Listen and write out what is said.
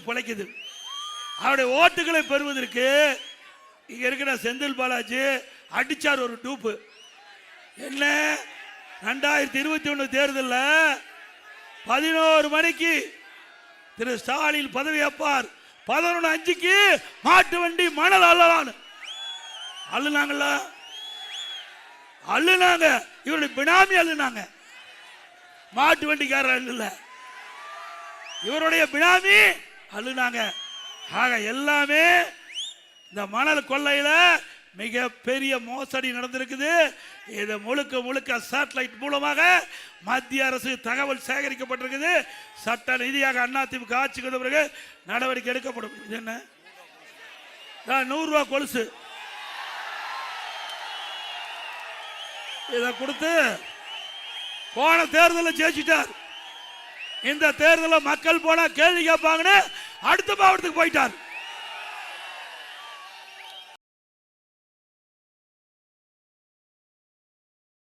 பிழைக்குது. அவருடைய ஓட்டுகளை பெறுவதற்கு இங்க இருக்கிற செந்தில் பாலாஜி அடிச்சார் ஒரு டூப்பு. என்ன 2021 தேர்தலில் 11 மணிக்கு திரு ஸ்டாலின் பதவி ஏற்பார், 11:05க்கு மாட்டு வண்டி மணல் அள்ளலான்னு அள்ளுனாங்கல்ல, அள்ளுனாங்க. இவருடைய பினாமி அள்ளுனாங்க, மாட்டு வண்டிக்காரர் இல்ல, இவருடைய பினாமி அள்ளுனாங்க. ஆக எல்லாமே இந்த மணல் கொள்ளையில மிகப்பெரிய மோசடி நடந்திருக்குது. இது முழுக்க முழுக்க சேட்டலைட் மூலமாக மத்திய அரசு தகவல் சேகரிக்கப்பட்டிருக்குது. சட்ட ரீதியாக அதிமுக ஆட்சிக்கு வந்த பிறகு நடவடிக்கை எடுக்கப்படும். இது என்ன 100 ரூபா கொலுசு இதை கொடுத்து போன தேர்தலில் ஜெயிச்சிட்டார். இந்த தேர்தலில் மக்கள் போனா கேள்வி கேட்பாங்கன்னு அடுத்த மாவட்டத்துக்கு போயிட்டார்.